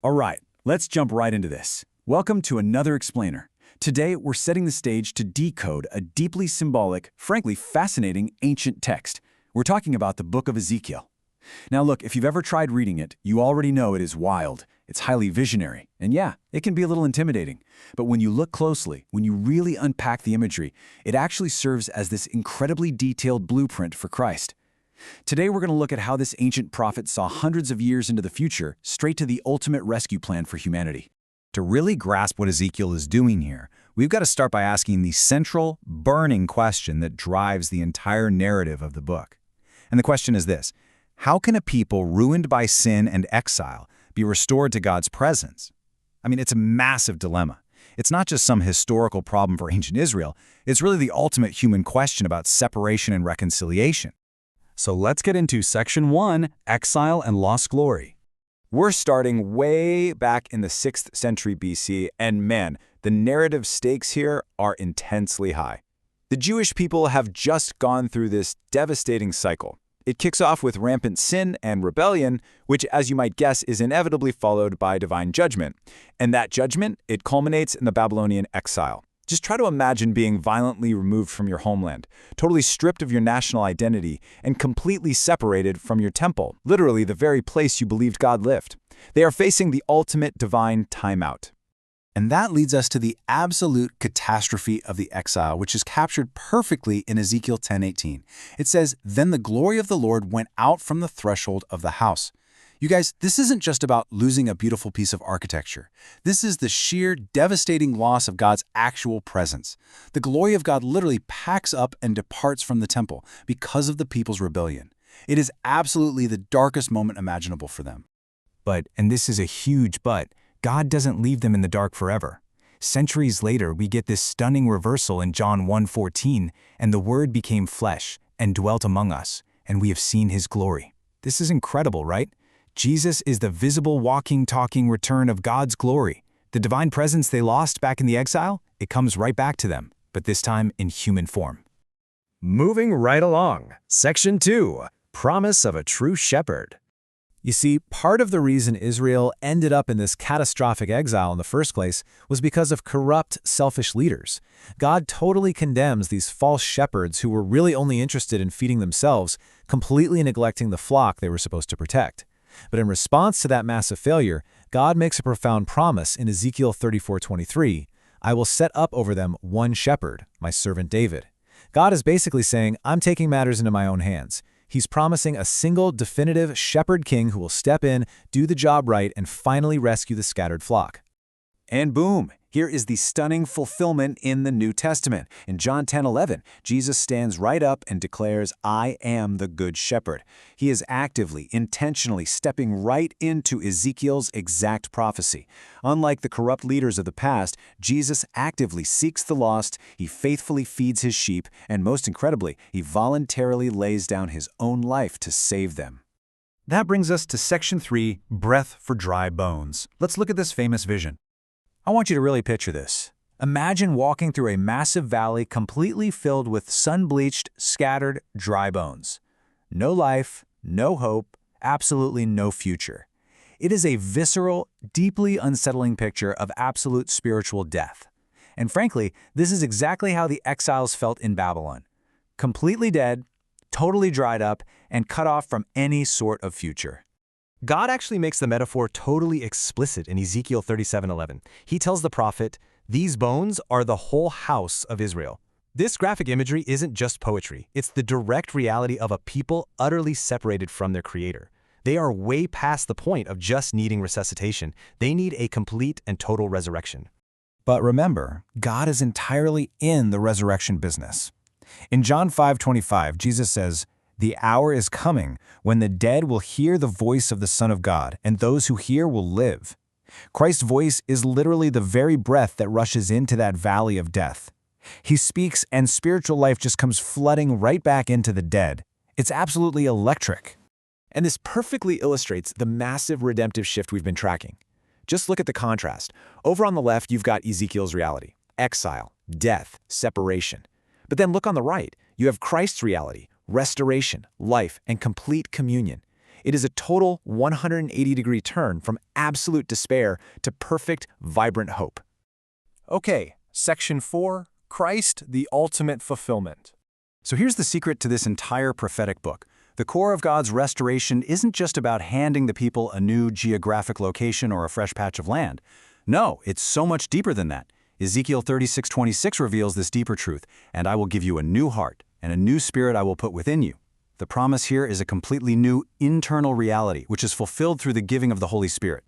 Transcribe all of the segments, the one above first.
All right, let's jump right into this. Welcome to another explainer. Today, we're setting the stage to decode a deeply symbolic, frankly fascinating ancient text. We're talking about the book of Ezekiel. Now look, if you've ever tried reading it, you already know it is wild. It's highly visionary, and yeah, it can be a little intimidating. But when you look closely, when you really unpack the imagery, it actually serves as this incredibly detailed blueprint for Christ. Today we're going to look at how this ancient prophet saw hundreds of years into the future, straight to the ultimate rescue plan for humanity. To really grasp what Ezekiel is doing here, we've got to start by asking the central, burning question that drives the entire narrative of the book. And the question is this: how can a people ruined by sin and exile be restored to God's presence? I mean, it's a massive dilemma. It's not just some historical problem for ancient Israel, it's really the ultimate human question about separation and reconciliation. So let's get into Section 1, Exile and Lost Glory. We're starting way back in the 6th century BC, and man, the narrative stakes here are intensely high. The Jewish people have just gone through this devastating cycle. It kicks off with rampant sin and rebellion, which, as you might guess, is inevitably followed by divine judgment. And that judgment, it culminates in the Babylonian exile. Just try to imagine being violently removed from your homeland, totally stripped of your national identity, and completely separated from your temple, literally the very place you believed God lived. They are facing the ultimate divine timeout. And that leads us to the absolute catastrophe of the exile, which is captured perfectly in Ezekiel 10:18. It says, "Then the glory of the Lord went out from the threshold of the house." You guys, this isn't just about losing a beautiful piece of architecture. This is the sheer, devastating loss of God's actual presence. The glory of God literally packs up and departs from the temple because of the people's rebellion. It is absolutely the darkest moment imaginable for them. But, and this is a huge but, God doesn't leave them in the dark forever. Centuries later, we get this stunning reversal in John 1:14, "And the Word became flesh and dwelt among us, and we have seen His glory." This is incredible, right? Jesus is the visible, walking, talking return of God's glory. The divine presence they lost back in the exile, it comes right back to them, but this time in human form. Moving right along, Section 2, Promise of a True Shepherd. You see, part of the reason Israel ended up in this catastrophic exile in the first place was because of corrupt, selfish leaders. God totally condemns these false shepherds who were really only interested in feeding themselves, completely neglecting the flock they were supposed to protect. But in response to that massive failure, God makes a profound promise in Ezekiel 34:23, "I will set up over them one shepherd, my servant David." God is basically saying, I'm taking matters into my own hands. He's promising a single, definitive shepherd king who will step in, do the job right, and finally rescue the scattered flock. And boom, here is the stunning fulfillment in the New Testament. In John 10:11, Jesus stands right up and declares, "I am the good shepherd." He is actively, intentionally stepping right into Ezekiel's exact prophecy. Unlike the corrupt leaders of the past, Jesus actively seeks the lost, he faithfully feeds his sheep, and most incredibly, he voluntarily lays down his own life to save them. That brings us to Section 3, Breath for Dry Bones. Let's look at this famous vision. I want you to really picture this. Imagine walking through a massive valley completely filled with sun-bleached, scattered, dry bones. No life, no hope, absolutely no future. It is a visceral, deeply unsettling picture of absolute spiritual death. And frankly, this is exactly how the exiles felt in Babylon. Completely dead, totally dried up, and cut off from any sort of future. God actually makes the metaphor totally explicit in Ezekiel 37:11. He tells the prophet, "These bones are the whole house of Israel." This graphic imagery isn't just poetry. It's the direct reality of a people utterly separated from their Creator. They are way past the point of just needing resuscitation. They need a complete and total resurrection. But remember, God is entirely in the resurrection business. In John 5:25, Jesus says, "The hour is coming when the dead will hear the voice of the Son of God, and those who hear will live." Christ's voice is literally the very breath that rushes into that valley of death. He speaks, and spiritual life just comes flooding right back into the dead. It's absolutely electric. And this perfectly illustrates the massive redemptive shift we've been tracking. Just look at the contrast. Over on the left, you've got Ezekiel's reality: exile, death, separation. But then look on the right. You have Christ's reality: restoration, life, and complete communion. It is a total 180-degree turn from absolute despair to perfect, vibrant hope. Okay, Section 4, Christ, the ultimate fulfillment. So here's the secret to this entire prophetic book. The core of God's restoration isn't just about handing the people a new geographic location or a fresh patch of land. No, it's so much deeper than that. Ezekiel 36:26 reveals this deeper truth, and I will give you a new heart, and a new spirit I will put within you. The promise here is a completely new internal reality, which is fulfilled through the giving of the Holy Spirit.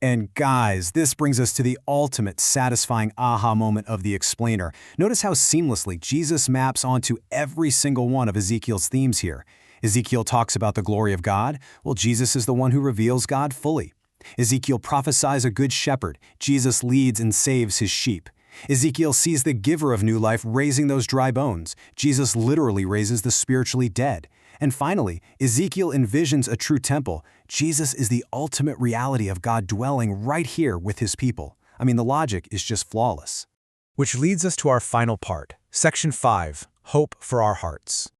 And guys, this brings us to the ultimate satisfying aha moment of the explainer. Notice how seamlessly Jesus maps onto every single one of Ezekiel's themes here. Ezekiel talks about the glory of God. Well, Jesus is the one who reveals God fully. Ezekiel prophesies a good shepherd. Jesus leads and saves his sheep. Ezekiel sees the giver of new life raising those dry bones. Jesus literally raises the spiritually dead. And finally, Ezekiel envisions a true temple. Jesus is the ultimate reality of God dwelling right here with his people. I mean, the logic is just flawless. Which leads us to our final part, Section 5, Hope for Our Hearts.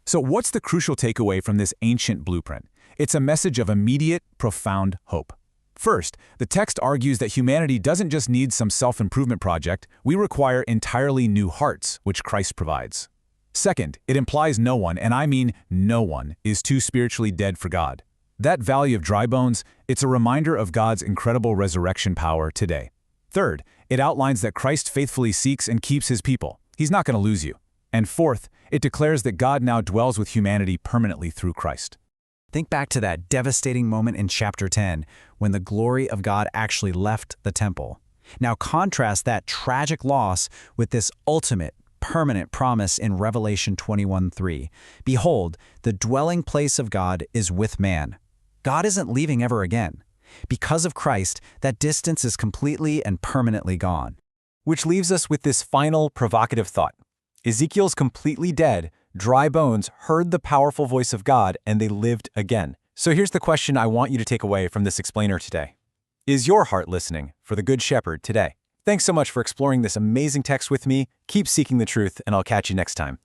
So what's the crucial takeaway from this ancient blueprint? It's a message of immediate, profound hope. First, the text argues that humanity doesn't just need some self-improvement project, we require entirely new hearts, which Christ provides. Second, it implies no one, and I mean no one, is too spiritually dead for God. That valley of dry bones, it's a reminder of God's incredible resurrection power today. Third, it outlines that Christ faithfully seeks and keeps his people. He's not going to lose you. And fourth, it declares that God now dwells with humanity permanently through Christ. Think back to that devastating moment in chapter 10 when the glory of God actually left the temple. Now contrast that tragic loss with this ultimate, permanent promise in Revelation 21:3. Behold, the dwelling place of God is with man. God isn't leaving ever again. Because of Christ, that distance is completely and permanently gone. Which leaves us with this final provocative thought. Ezekiel's completely dead, dry bones heard the powerful voice of God and they lived again. So here's the question I want you to take away from this explainer today. Is your heart listening for the Good Shepherd today? Thanks so much for exploring this amazing text with me. Keep seeking the truth, and I'll catch you next time.